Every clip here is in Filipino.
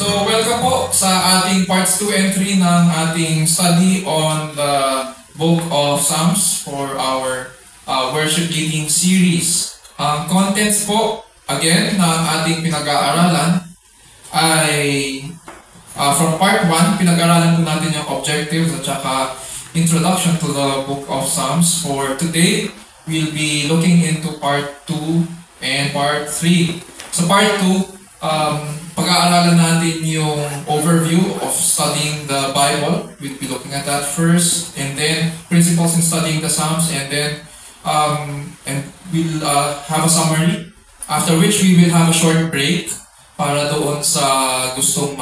So, welcome po sa ating parts 2 and 3 ng ating study on the Book of Psalms for our worship leading series. Ang contents po, again, ng ating pinag-aaralan ay from part 1, pinag-aaralan po natin yung objectives at saka introduction to the Book of Psalms. For today, we'll be looking into part 2 and part 3. So part 2, pag-aaralan natin yung overview of studying the Bible. We'll be looking at that first, and then principles in studying the Psalms, and then we'll have a summary. After which we will have a short break para doon sa gustong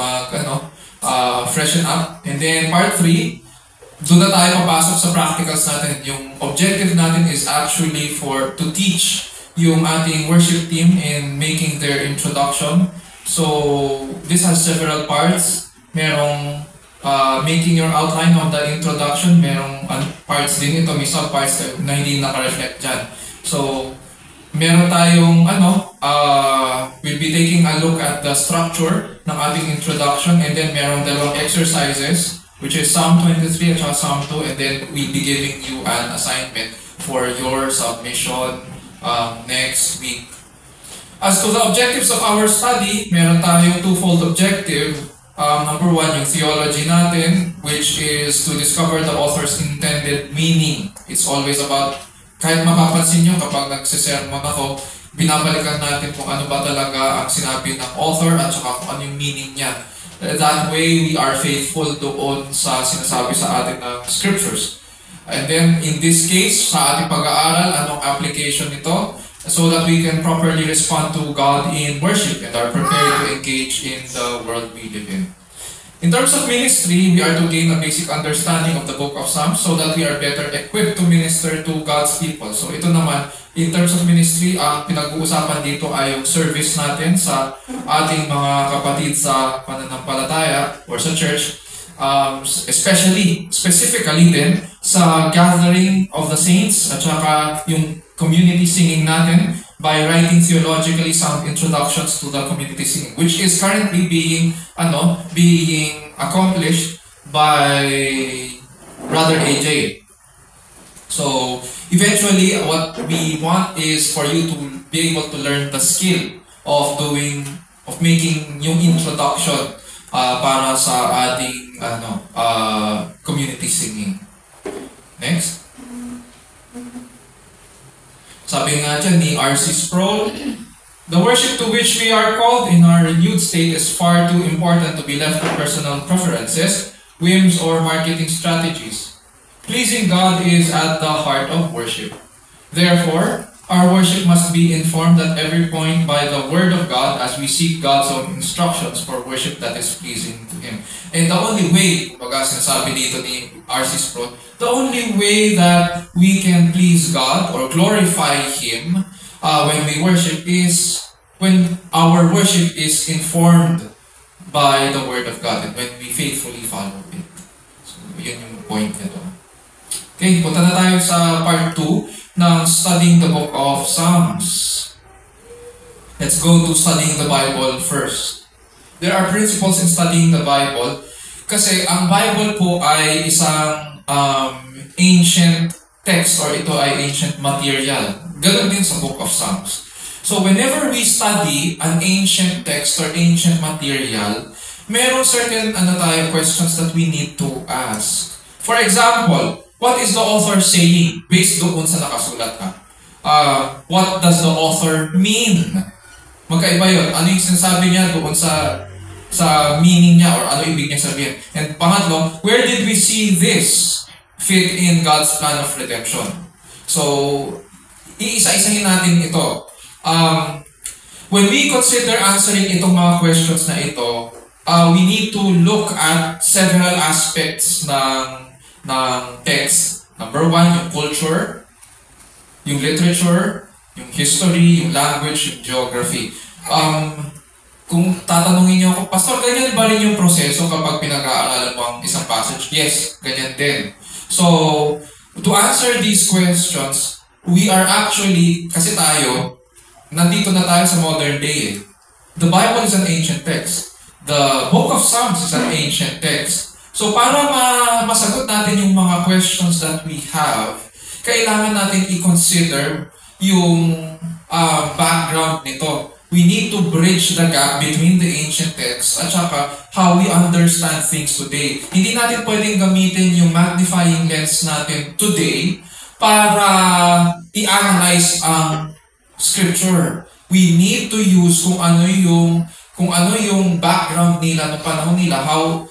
freshen up. And then part 3, doon na tayo papasok sa practicals natin. Yung objective natin is actually to teach yung ating worship team in making their introduction. So, this has several parts. Merong making your outline of the introduction. Merong parts din ito, may sub-parts na hindi naka-reflect dyan. So, meron tayong we'll be taking a look at the structure ng ating introduction, and then merong dalawang exercises, which is Psalm 23 at Psalm 2, and then we'll be giving you an assignment for your submission next week. As to the objectives of our study, meron tayong twofold objective. Number 1, yung theology natin, which is to discover the author's intended meaning. It's always about, kahit mapapansin nyo kapag nagsisermon ako, binabalikan natin kung ano ba talaga ang sinabi ng author at saka kung ano yung meaning niya. That way, we are faithful doon sa sinasabi sa atin ng scriptures. And then, in this case, sa ating pag-aaral, anong application nito? So that we can properly respond to God in worship and are prepared to engage in the world we live in. In terms of ministry, we are to gain a basic understanding of the Book of Psalms so that we are better equipped to minister to God's people. So ito naman, in terms of ministry, ang pinag-uusapan dito ay yung service natin sa ating mga kapatid sa pananampalataya or sa church, specifically din sa gathering of the saints at saka yung community singing natin by writing theologically sound introductions to the community singing, which is currently being accomplished by Brother AJ. So eventually, what we want is for you to be able to learn the skill of making yung introduction para sa ating community singing. Next. Sabi nga dyan ni R.C. Sproul, the worship to which we are called in our renewed state is far too important to be left to personal preferences, whims, or marketing strategies. Pleasing God is at the heart of worship. Therefore, our worship must be informed at every point by the Word of God as we seek God's own instructions for worship that is pleasing to Him. And the only way, kumbaga sinasabi dito ni R.C. Sproul, the only way that we can please God or glorify Him when we worship is when our worship is informed by the Word of God and when we faithfully follow it. So, yun yung point nito. Okay, punta na tayo sa part 2 ng studying the Book of Psalms. Let's go to studying the Bible first. There are principles in studying the Bible kasi ang Bible po ay isang ancient text or ito ay ancient material. Ganun din sa Book of Psalms. So whenever we study an ancient text or ancient material, meron certain questions that we need to ask. For example, what is the author saying based doon sa nakasulat ka? What does the author mean? Magkaiba yun. Ano yung sinasabi niya doon sa meaning niya or ano ibig niya sabihin? And pangatlo, where did we see this fit in God's plan of redemption? So, iisa-isahin natin ito. When we consider answering itong mga questions na ito, we need to look at several aspects ng text. Number 1, yung culture, yung literature, yung history, yung language, yung geography. Kung tatanungin niyo ako, Pastor, ganyan ba rin yung proseso kapag pinag-aaralan mo ang isang passage? Yes, ganyan din. So, to answer these questions, we are actually, kasi tayo, nandito na tayo sa modern day. The Bible is an ancient text. the Book of Psalms is an ancient text. So para masagot natin yung mga questions that we have, kailangan natin i-consider yung background nito. We need to bridge the gap between the ancient texts at saka how we understand things today. Hindi natin pwedeng gamitin yung magnifying lens natin today para i-analyze ang scripture. We need to use kung ano yung background nila noong panahon nila, how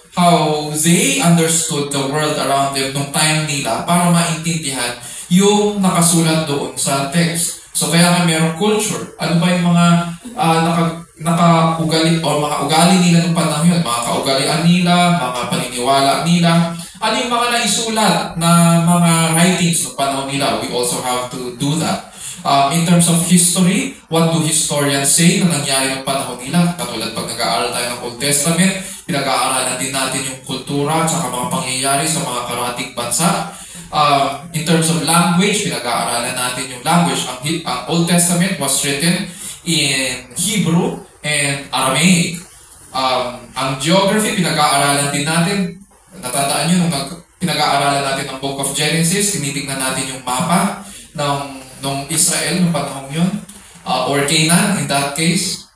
they understood the world around them nung time nila para maintindihan yung nakasulat doon sa text. So kaya nga merong culture. Ano ba yung mga nakaugali o mga ugali nila nung panahon yun? Mga kaugalian nila, mga paniniwala nila. Ano yung mga naisulat na mga writings nung panahon nila? We also have to do that. In terms of history, what do historians say na nangyari ng panahon nila? Katulad pag nag-aaral tayo ng Old Testament, pinag-aaralan din natin yung kultura at mga pangyayari sa mga karating bansa. In terms of language, pinag-aaralan natin yung language. Ang Old Testament was written in Hebrew and Aramaic. Ang geography, pinag-aaralan din natin. Natandaan nyo, nung pinag-aaralan natin ng Book of Genesis, tinitignan natin yung mapa ng Israel noong panahon yun, or Canaan in that case.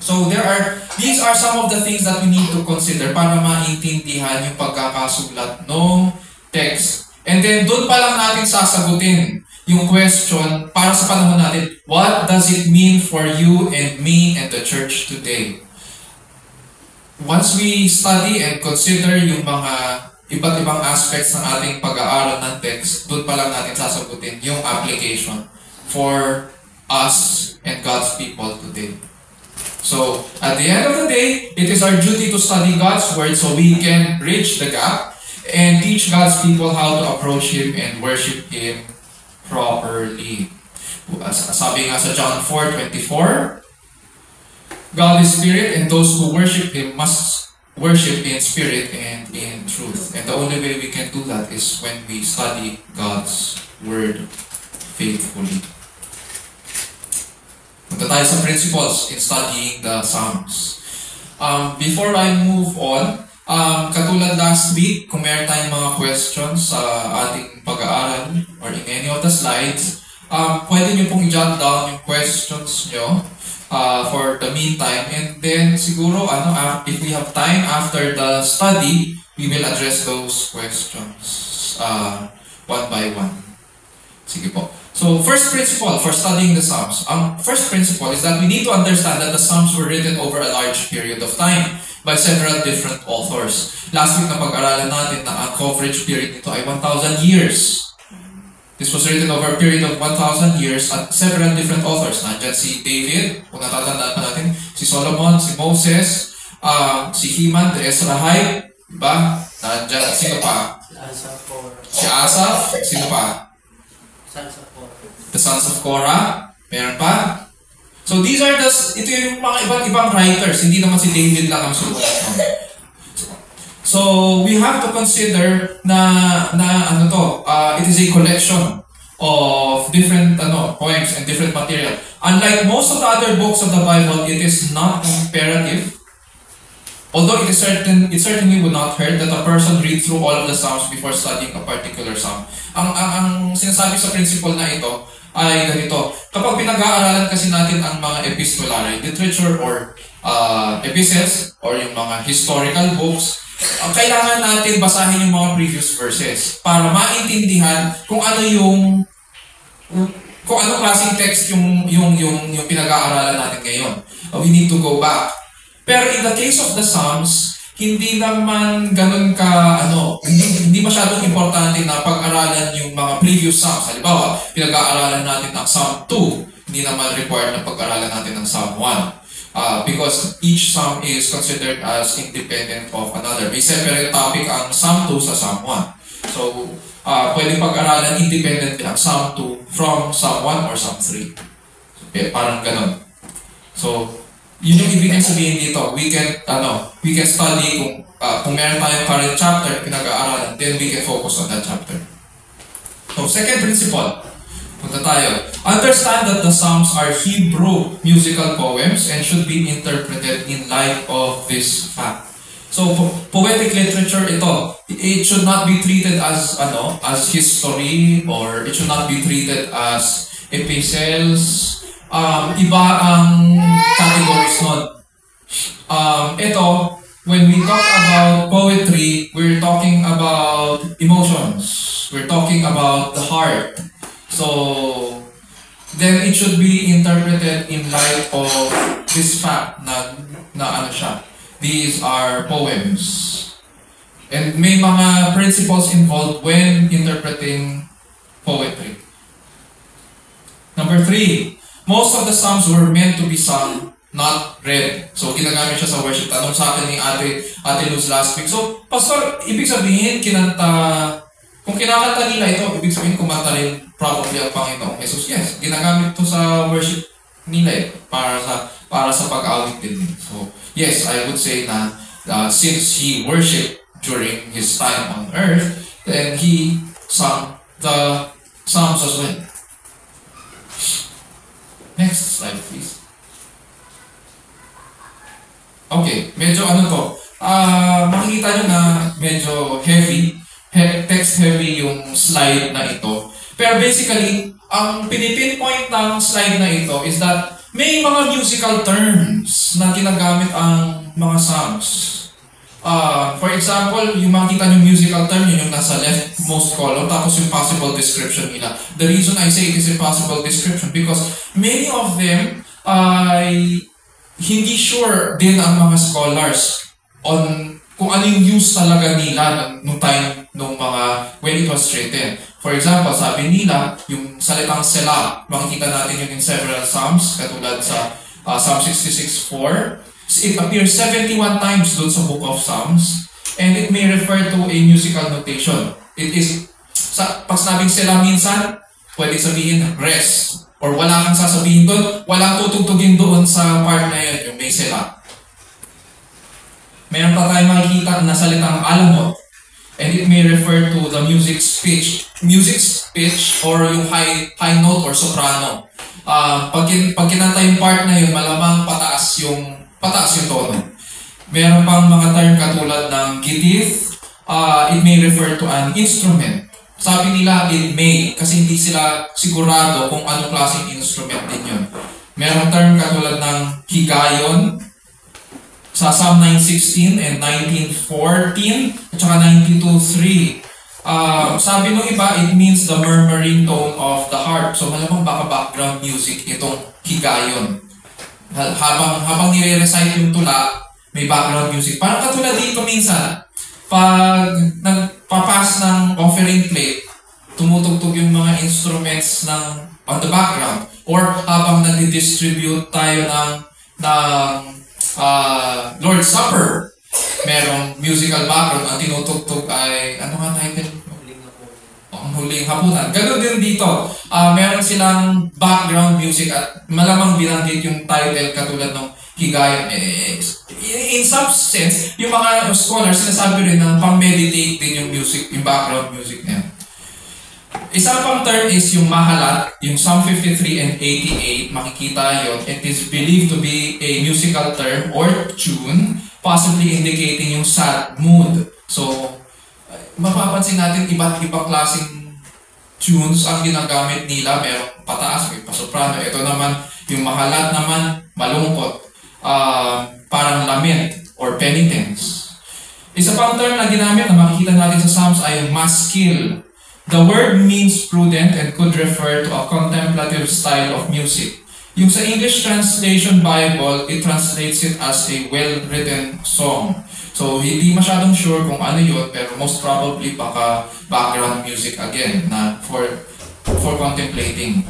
So these are some of the things that we need to consider para maintindihan yung pagkakasulat ng text. And then doon pa lang natin sasagutin yung question para sa panahon natin, what does it mean for you and me and the church today? Once we study and consider yung mga iba't ibang aspects ng ating pag-aaral ng text, doon pa lang natin sasagutin yung application for us and God's people today. So, at the end of the day, it is our duty to study God's Word so we can bridge the gap and teach God's people how to approach Him and worship Him properly. Sabi nga sa John 4:24, God is Spirit and those who worship Him must worship in spirit and in truth. And the only way we can do that is when we study God's Word faithfully. Punta tayo sa principles in studying the Psalms. Before I move on, katulad last week, kung meron tayong mga questions sa ating pag-aaral or in any of the slides, pwede nyo pong i-jot down yung questions nyo for the meantime. And then siguro, if we have time after the study, we will address those questions one by one. Sige po. So, first principle for studying the Psalms. First principle is that we need to understand that the Psalms were written over a large period of time by several different authors. Last week na pag-aralan natin na ang coverage period nito ay 1,000 years. This was written over a period of 1,000 years at several different authors. Nandiyan si David, kung natatandaan pa natin, si Solomon, si Moses, si Heman, the Ezrahite, diba? Nandiyan, sino pa? Si Asaph, sino pa? The sons of Korah. Meron pa? So these are ito yung mga iba't ibang writers. Hindi naman si David lang ang sumulat. So we have to consider it is a collection of different poems and different material. Unlike most of the other books of the Bible, it is not imperative. Although it certainly would not hurt that a person read through all of the Psalms before studying a particular Psalm. Ang sinasabi sa principle na ito ay ganito. Kapag pinag-aaralan kasi natin ang mga epistolary literature or epistles or yung mga historical books, kailangan natin basahin yung mga previous verses para maintindihan kung anong klaseng text yung pinag-aaralan natin ngayon. We need to go back. Pero in the case of the Psalms, hindi naman ganun hindi masyadong importante na pag-aralan yung mga previous Psalms. Halimbawa, pinag-aaralan natin ang Psalm 2, hindi naman required na pag-aralan natin ang Psalm 1. Because each Psalm is considered as independent of another. May separate topic ang Psalm 2 sa Psalm 1. So, pwede pag-aralan independently ang Psalm 2 from Psalm 1 or Psalm 3. Parang ganun. So, yun yung ibig sabihin dito. We can study kung meron tayong current chapter pinag-aaralan, then we can focus on that chapter. So, second principle. Punta tayo. Understand that the Psalms are Hebrew musical poems and should be interpreted in light of this fact. So, poetic literature ito. It should not be treated as history, or it should not be treated as epistles. Iba ang categories nun. Ito, when we talk about poetry, we're talking about emotions. We're talking about the heart. So, then it should be interpreted in light of this fact na ano siya. These are poems. And may mga principles involved when interpreting poetry. Number 3, most of the Psalms were meant to be sung, not read. So, ginagamit siya sa worship. Tanong sa akin ni Ate Luz last week. So, Pastor, ibig sabihin, kung kinakanta nila ito, ibig sabihin, kumanta rin probably ang Panginoong Jesus. Yes, ginagamit ito sa worship nila para sa pag-awit din. So, yes, I would say na since he worshipped during his time on earth, then he sung the Psalms as well. Next slide, please. Okay, medyo makikita nyo na medyo heavy, text heavy yung slide na ito. Pero basically, ang pinipinpoint ng slide na ito is that may mga musical terms na ginagamit ang mga Psalms. For example, yung makikita nyo musical term, yun yung nasa leftmost column, tapos yung possible description nila. The reason I say it is a possible description because many of them ay hindi sure din ang mga scholars on kung ano yung use talaga nila nung time when it was written. For example, sabi nila, yung salitang Selah, makikita natin yun in several Psalms, katulad sa Psalm 66:4. It appears 71 times doon sa Book of Psalms, and it may refer to a musical notation. It is, pag sinabing Selah minsan, pwede sabihin rest. Or wala kang sasabihin doon, walang tutugtugin doon sa part na yun, yung may Selah. Meron pa tayong makikita na salitang alamot, and it may refer to the music pitch or yung high note or soprano. Pag kinanta yung part na yun, malamang pataas yung tono. Meron pang mga term katulad ng gitith, it may refer to an instrument. Sabi nila, it may, kasi hindi sila sigurado kung anong klaseng instrument din yun. Meron term katulad ng higayon, sa Psalm 9:16 and 19:14, at saka 92:3. Sabi nung iba, it means the murmuring tone of the harp. So malamang baka background music itong higayon. Habang nire-recite yung tula, may background music. Parang katulad dito minsan, pag nagpapas ng offering plate, tumutugtog yung mga instruments on the background. Or habang nag-distribute tayo ng Lord's Supper, merong musical background. Ang tinutugtog ay, ano nga title? Ang huling hapunan. Ganun din dito. Meron silang background music at malamang binanggit yung title katulad ng higayon. In some sense, yung mga scholars sinasabi rin na pang-meditate din yung music, yung background music niya. Isa pang term is yung mahalat, yung Psalm 53 and 88, makikita yun. It is believed to be a musical term or tune, possibly indicating yung sad mood. So, mapapansin natin iba't ibang klaseng tunes ang ginagamit nila. Merong pataas, may pasoprano. Ito naman, yung mahalat naman, malungkot. Parang lament or penitence. Isa pang term na ginamit na makikita natin sa Psalms ay maskil. The word means prudent and could refer to a contemplative style of music. Yung sa English Translation Bible, it translates it as a well-written song. So, hindi masyadong sure kung ano yun, pero most probably baka background music again na for contemplating.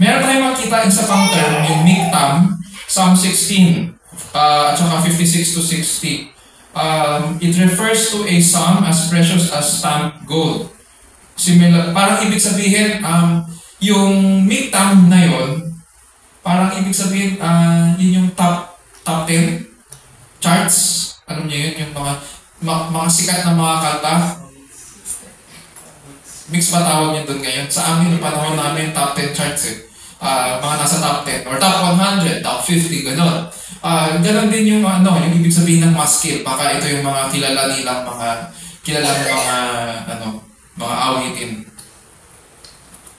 Meron tayong makita isa pang term, yung miktam, Psalm 16, at saka 56 to 60. It refers to a psalm as precious as stamped gold. Similar, parang ibig sabihin, yung miktam na yon, parang ibig sabihin, yun yung top 10 charts. Alam niyo yun, yung mga sikat na mga kanta. Mix ba tawag niyo doon ngayon? Sa amin, yung panahon namin, top 10 charts eh. Mga nasa top 10 or top 100, top 50, gano'n. Gano'n din yung yung ibig sabihin ng maskil. Baka ito yung mga kilala nilang mga awitin.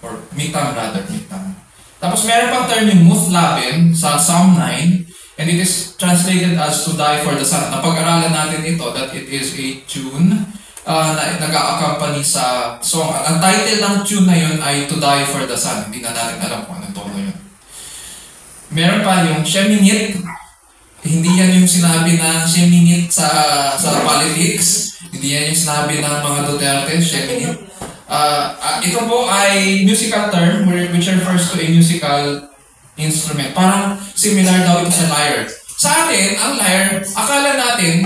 Or mitang rather, mitang. Tapos meron pang term yung muthlabin sa Psalm 9, and it is translated as to die for the sun. Napag-aralan natin ito that it is a tune na nag-a-accompany sa song. Ang title ng tune na yun ay To Die for the Sun. Hindi na natin alam kung anong tono yun. Meron pa yung Sheminit. Hindi yan yung sinabi ng Sheminit sa politics. Hindi yan yung sinabi ng mga Duterte, Sheminit. Ito po ay musical term which refers to a musical instrument. Parang similar daw ito sa lyre. Sa atin, ang lyre, akala natin,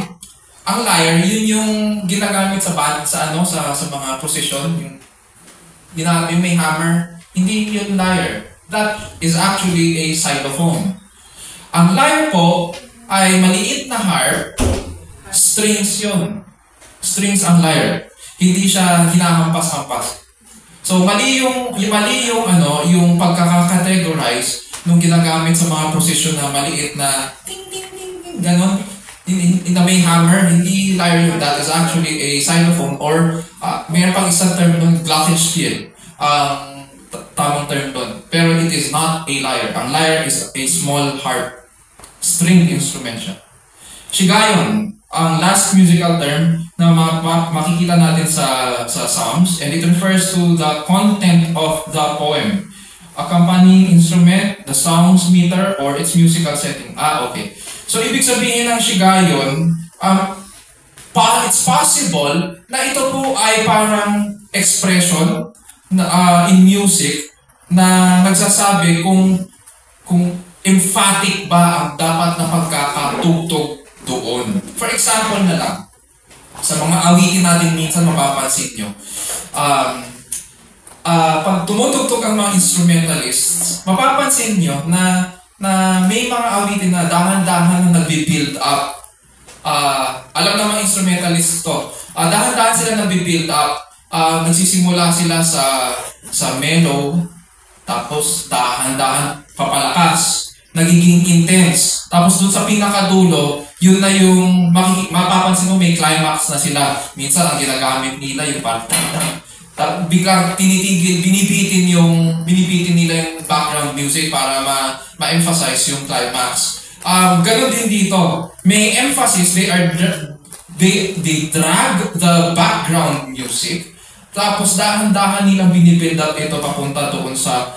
ang lyre, yun yung ginagamit sa band, sa mga procession, yung ginagamit may hammer. Hindi yun lyre. That is actually a xylophone. Ang lyre po ay maliit na harp, strings yun. Strings ang lyre. Hindi siya hinahampas-hampas. So mali yung pagkaka-categorize nung ginagamit sa mga procession na maliit na ting ting ting ting ganon. In a may hammer, hindi lyre yun. That is actually a xylophone or mayroon pang isang term ng glockenspiel. Tamang term doon. Pero it is not a lyre. Ang lyre is a small harp. String instrument siya. Shigayon, ang last musical term na makikita natin sa Psalms, and it refers to the content of the poem. Accompanying instrument, the Psalms meter, or its musical setting. Okay. So, ibig sabihin ng shigayon, it's possible na ito po ay parang expression in music na nagsasabi kung emphatic ba ang dapat na pagkakatugtog doon. For example na lang, sa mga awitin natin minsan mapapansin nyo, pag tumutugtog ang mga instrumentalists, mapapansin nyo na may mga awitin na dahan-dahan na nagbi-build up. Alam na mga instrumentalists to. Dahan-dahan sila nagbi-build up. Nagsisimula sila sa mellow, tapos dahan-dahan papalakas. Nagiging intense. Tapos dun sa pinakadulo, yun na yung mapapansin mo may climax na sila. Minsan ang ginagamit nila yung biglang binibitin nila yung background music para ma-emphasize yung climax. Ganon din dito. May emphasis, they drag the background music, tapos dahan-dahan nilang binibuild up ito papunta doon sa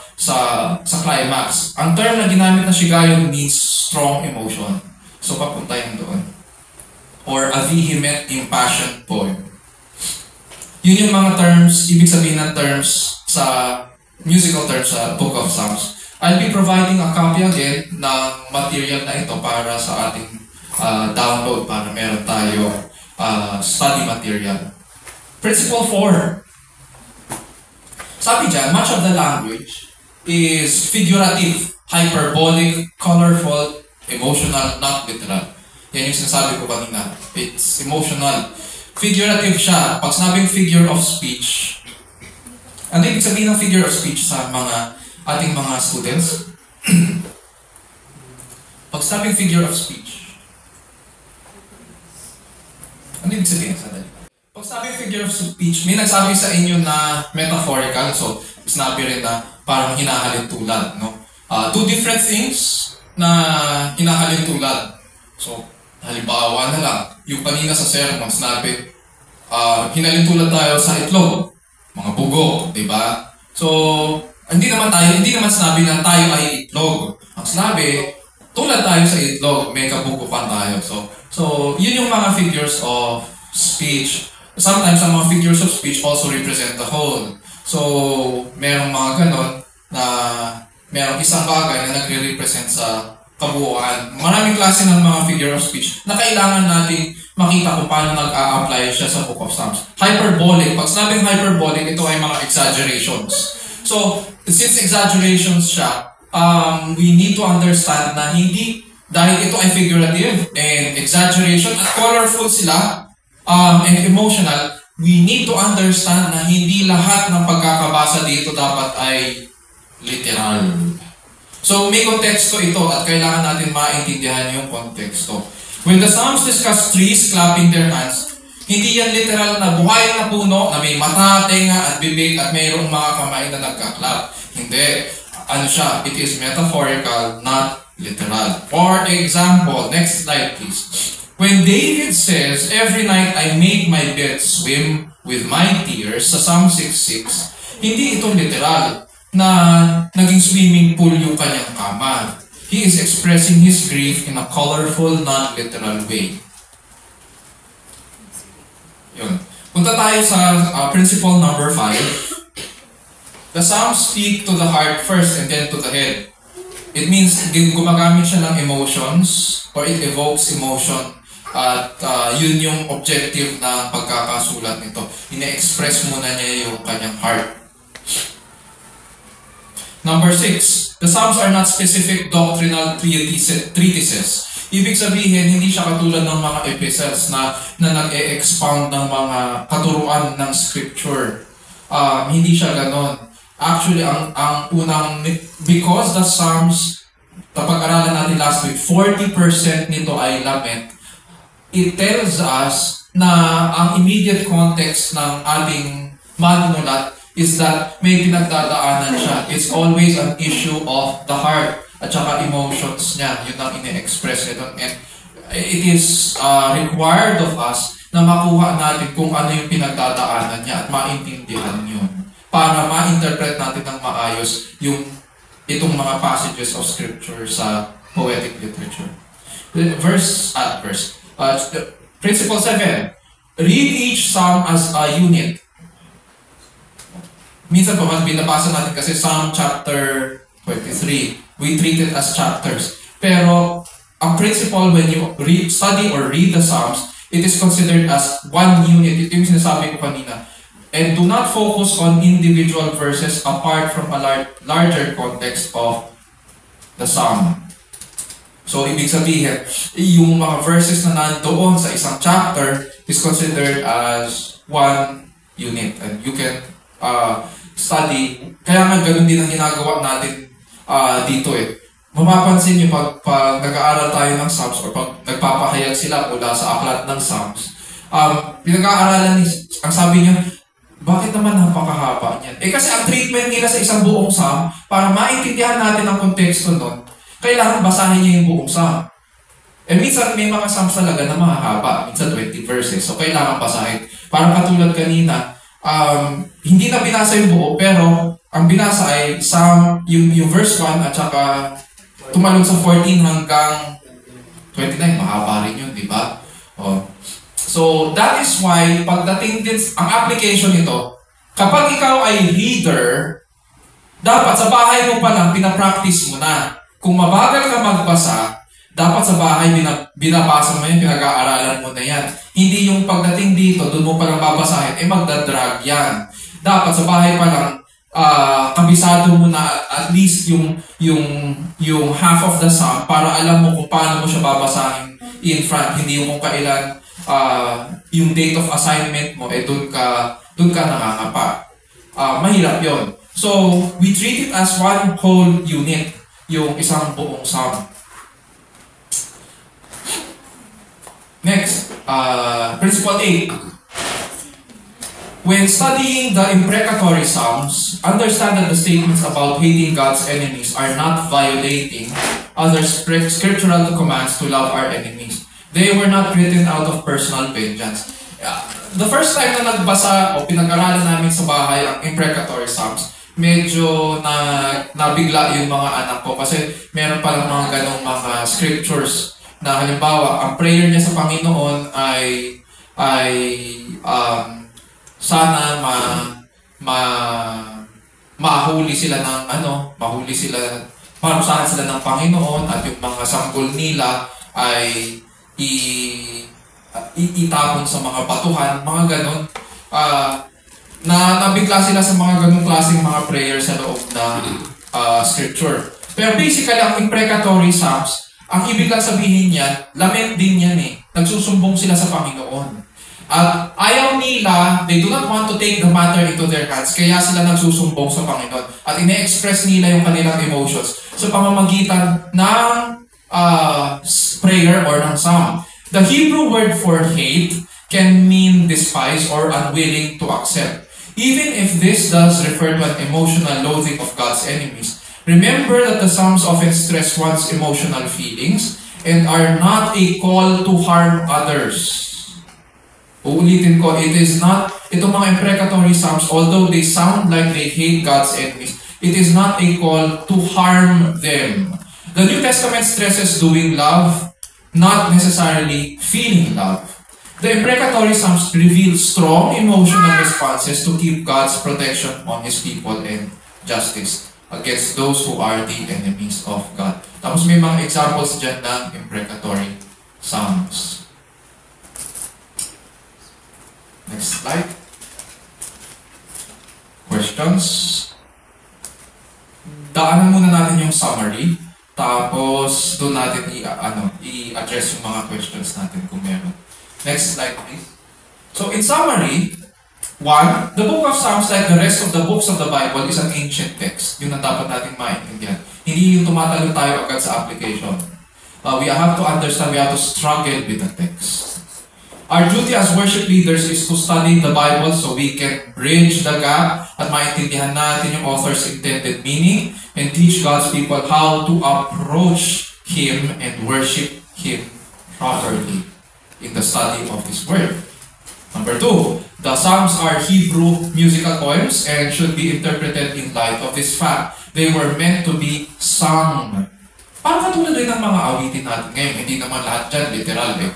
climax. Ang term na ginamit na shigayon means strong emotion. So papunta yun doon. Or a vehement, impassioned poem. Yun yung mga terms, ibig sabihin ng terms sa musical terms sa Book of Psalms. I'll be providing a copy again ng material na ito para sa ating download para meron tayo study material. Principle 4. Sabi dyan, much of the language is figurative, hyperbolic, colorful, emotional, not literal. Yan yung sinasabi ko kanina. It's emotional. Figurative siya. Pag sinabing figure of speech, ano ibig sabihin ng figure of speech sa ating mga students? Pag sinabing figure of speech, ano ibig sabihin? Pag sinabing figure of speech, may nagsabi sa inyo na metaphorical, so sinabi rin na parang hinahalin tulad, no? Two different things na hinahalin tulad. So, halimbawa na lang, yung kanina sa sermon, sinabi, hinalin tulad tayo sa itlog, mga bugo, di ba? So, hindi naman sinabi na tayo ay itlog. Ang sinabi, tulad tayo sa itlog, may kabugupan tayo. So, yun yung mga figures of speech. Sometimes, ang mga figures of speech also represent the whole. So, merong mga ganon na merong isang bagay na nagre-represent sa kabuuan. Maraming klase ng mga figure of speech na kailangan natin makita kung paano nag-a-apply siya sa Book of Psalms. Hyperbolic. Pag sinabing hyperbolic, ito ay mga exaggerations. So, since exaggerations siya, we need to understand na hindi, dahil ito ay figurative and exaggeration at colorful sila and emotional, we need to understand na hindi lahat ng pagkakabasa dito dapat ay literal. So may konteksto ito at kailangan natin maintindihan yung konteksto. When the Psalms discuss trees clapping their hands, hindi yan literal na buhay na puno na may mata, tenga at bibig at mayroong mga kamay na nagkaklap. Hindi. Ano siya? It is metaphorical, not literal. For example, next slide please. When David says, "Every night I make my bed swim with my tears," sa Psalm 6:6, hindi ito literal na naging swimming pool yung kanyang kama. He is expressing his grief in a colorful, non-literal way. Yun. Punta tayo sa principle number 5. The Psalms speak to the heart first and then to the head. It means gumagamit siya ng emotions or it evokes emotion at yun yung objective ng pagkakasulat nito. Ine-express muna niya yung kanyang heart. Number 6, the Psalms are not specific doctrinal treatises. Ibig sabihin, hindi siya katulad ng mga epistles na nag-e-expound ng mga katuruan ng scripture. Hindi siya ganon. Actually, ang unang, because the Psalms, pag-aralan natin last week, 40% nito ay lament. It tells us na ang immediate context ng ating manunulat is that may pinagdadaanan siya. It's always an issue of the heart at saka emotions niya. Yun ang ine-express nito. And it is required of us na makuha natin kung ano yung pinagdadaanan niya at maintindihan yun para ma-interpret natin ng maayos yung itong mga passages of scripture sa poetic literature. Principle 7. Read each psalm as a unit. Minsan po, binabasa natin kasi Psalm chapter 23. We treat it as chapters. Pero, ang principle when you study or read the Psalms, it is considered as one unit. Ito yung sinasabi ko kanina. And do not focus on individual verses apart from a larger context of the Psalm. So, ibig sabihin, yung mga verses na nandoon sa isang chapter is considered as one unit. And you can study. Kaya nga ganun din ang ginagawa natin dito eh. Mapapansin nyo pag nag-aaral tayo ng Psalms or pag nagpapahayag sila mula sa aklat ng Psalms, pinag-aaralan ang sabi niya, bakit naman napakahaba niyan? Kasi ang treatment nila sa isang buong Psalm, para maintindihan natin ang konteksto nun, kailangan basahin niya yung buong Psalm. Minsan may mga Psalms talaga na mahahaba, minsan 20 verses, so kailangan basahin. Parang katulad kanina, hindi na binasa yung buo, pero ang binasa ay Psalm, yung verse 1 at saka tumalon sa 14 hanggang 29, mahaba rin yun, di ba? So, that is why, pagdating din, ang application nito, kapag ikaw ay reader, dapat sa bahay mo pa lang, pinapractice mo na. Kung mabagal ka magbasa, dapat sa bahay binabasa mo yan, pinag-aaralan mo na yan. Hindi yung pagdating dito, doon mo palang babasahin, magdadrag yan. Dapat sa bahay pa lang, kabisado mo na at least yung half of the psalm para alam mo kung paano mo siya babasahin in front. Hindi yung kung kailan yung date of assignment mo, doon ka nakakapa. Mahirap yon. So, we treat it as one whole unit, yung isang buong psalm. Next, principle 8. When studying the imprecatory psalms, understand that the statements about hating God's enemies are not violating other scriptural commands to love our enemies. They were not written out of personal vengeance. The first time na nagbasa o pinag-aralan namin sa bahay ang imprecatory psalms, medyo nabigla yung mga anak ko kasi meron palang mga ganong mga scriptures na halimbawa, ang prayer niya sa Panginoon ay sana mahuli sila ng marusahan sila ng Panginoon at yung mga sanggol nila ay itapon sa mga batuhan, mga ganon. Nabigla sila sa mga ganong klaseng mga prayer sa loob ng scripture. Pero basically, ang imprecatory psalms, ang ibig lang sabihin niyan, lament din yan eh. Nagsusumbong sila sa Panginoon. At ayaw nila, they do not want to take the matter into their hands, kaya sila nagsusumbong sa Panginoon. At ine-express nila yung kanilang emotions sa pamamagitan ng prayer or ng psalm. The Hebrew word for hate can mean despise or unwilling to accept. Even if this does refer to an emotional loathing of God's enemies, remember that the Psalms often stress one's emotional feelings and are not a call to harm others. Uulitin ko, it is not, itong mga imprecatory Psalms, although they sound like they hate God's enemies, it is not a call to harm them. The New Testament stresses doing love, not necessarily feeling love. The imprecatory Psalms reveal strong emotional responses to keep God's protection on His people and justice against those who are the enemies of God. Tapos may mga examples dyan ng imprecatory Psalms. Next slide. Questions? Daanan muna natin yung summary. Tapos doon natin i-address yung mga questions natin kung meron. Next slide, please. So in summary, 1, the book of Psalms, like the rest of the books of the Bible, is an ancient text. Yun ang dapat natin maintindihan. Hindi yung tumatalo tayo agad sa application. We have to understand, we have to struggle with the text. Our duty as worship leaders is to study the Bible so we can bridge the gap at maintindihan natin yung author's intended meaning and teach God's people how to approach Him and worship Him properly in the study of His Word. Number 2, the Psalms are Hebrew musical poems and should be interpreted in light of this fact. They were meant to be sung. Parang katulad rin ng mga awitin natin ngayon, hindi naman lahat dyan literal eh.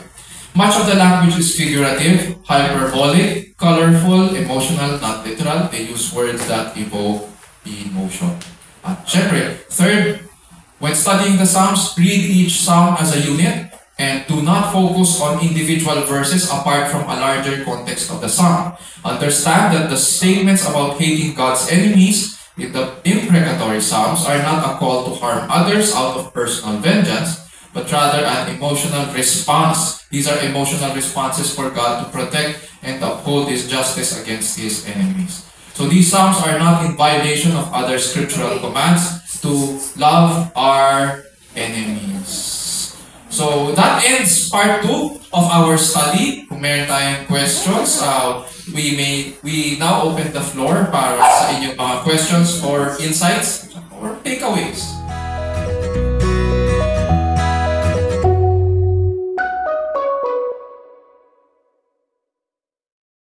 Much of the language is figurative, hyperbolic, colorful, emotional, not literal. They use words that evoke emotion. At syempre, third, when studying the Psalms, read each Psalm as a unit and do not focus on individual verses apart from a larger context of the Psalm. Understand that the statements about hating God's enemies in the imprecatory Psalms are not a call to harm others out of personal vengeance, but rather an emotional response. These are emotional responses for God to protect and uphold His justice against His enemies. So these Psalms are not in violation of other scriptural commands to love our enemies. So that ends part 2 of our study. Kung meron tayong questions, we now open the floor para sa inyong mga questions or insights or takeaways.